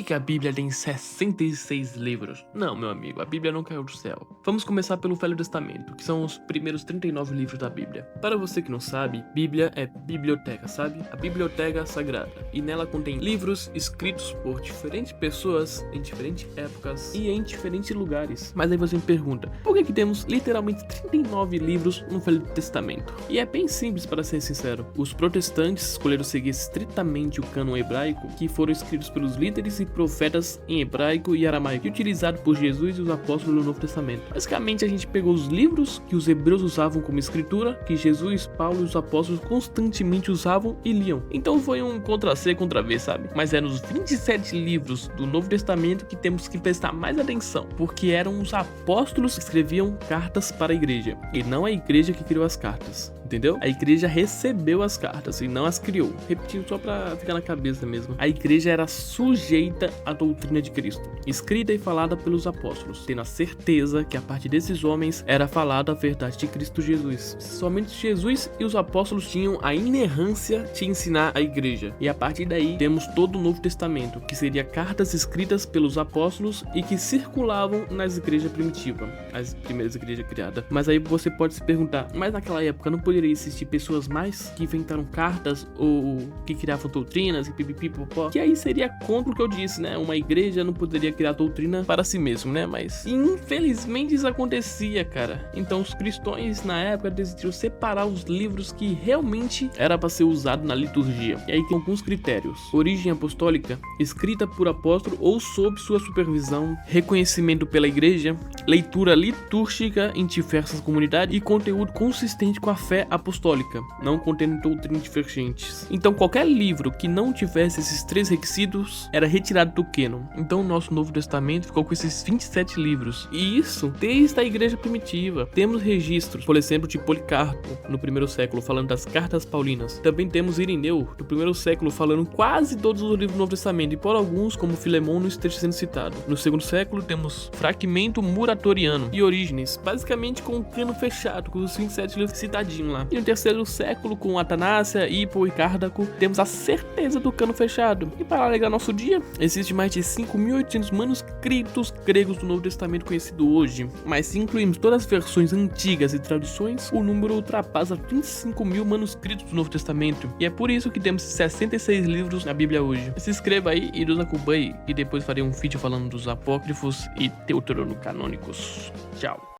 que a Bíblia tem 66 livros? Não, meu amigo, a Bíblia não caiu do céu. Vamos começar pelo Velho Testamento, que são os primeiros 39 livros da Bíblia. Para você que não sabe, Bíblia é biblioteca, sabe? A biblioteca sagrada. E nela contém livros escritos por diferentes pessoas, em diferentes épocas e em diferentes lugares. Mas aí você me pergunta, por que temos literalmente 39 livros no Velho Testamento? E é bem simples, para ser sincero. Os protestantes escolheram seguir estritamente o cânon hebraico, que foram escritos pelos líderes e profetas em hebraico e aramaico, e utilizado por Jesus e os apóstolos no Novo Testamento. Basicamente, a gente pegou os livros que os hebreus usavam como escritura, que Jesus, Paulo e os apóstolos constantemente usavam e liam. Então foi um Ctrl-C, Ctrl-V, sabe? Mas é nos 27 livros do Novo Testamento que temos que prestar mais atenção, porque eram os apóstolos que escreviam cartas para a igreja, e não a igreja que criou as cartas. Entendeu? A igreja recebeu as cartas e não as criou. Repetindo só pra ficar na cabeça mesmo. A igreja era sujeita à doutrina de Cristo, escrita e falada pelos apóstolos, tendo a certeza que a partir desses homens era falada a verdade de Cristo Jesus. Somente Jesus e os apóstolos tinham a inerrância de ensinar a igreja. E a partir daí temos todo o Novo Testamento, que seria cartas escritas pelos apóstolos e que circulavam nas igrejas primitivas, as primeiras igrejas criadas. Mas aí você pode se perguntar, mas naquela época não poderia existir pessoas mais que inventaram cartas ou que criavam doutrinas e pipipipopó, que aí seria contra o que eu disse, né? Uma igreja não poderia criar doutrina para si mesmo, né? Mas infelizmente isso acontecia, cara. Então os cristãos na época decidiram separar os livros que realmente era para ser usado na liturgia. E aí tem alguns critérios: origem apostólica, escrita por apóstolo ou sob sua supervisão, reconhecimento pela igreja, leitura litúrgica em diversas comunidades e conteúdo consistente com a fé apostólica, não contendo doutrinas divergentes. Então qualquer livro que não tivesse esses três requisitos era retirado do cânon. Então o nosso Novo Testamento ficou com esses 27 livros, e isso desde a igreja primitiva. Temos registros, por exemplo, de Policarpo no primeiro século falando das cartas paulinas. Também temos Irineu do primeiro século falando quase todos os livros do Novo Testamento, e por alguns, como Filemão, não esteja sendo citado. No segundo século temos Fragmento Muratoriano e Orígenes, basicamente com o cânon fechado, com os 27 livros citadinhos lá. E no terceiro século, com Atanásia, Hipo e Cárdaco, temos a certeza do cânon fechado. E para alegrar nosso dia, existe mais de 5.800 manuscritos gregos do Novo Testamento conhecido hoje. Mas se incluirmos todas as versões antigas e traduções, o número ultrapassa 25.000 manuscritos do Novo Testamento. E é por isso que temos 66 livros na Bíblia hoje. Se inscreva aí e nos acompanhe, e depois farei um vídeo falando dos apócrifos e deuterocanônicos. Tchau.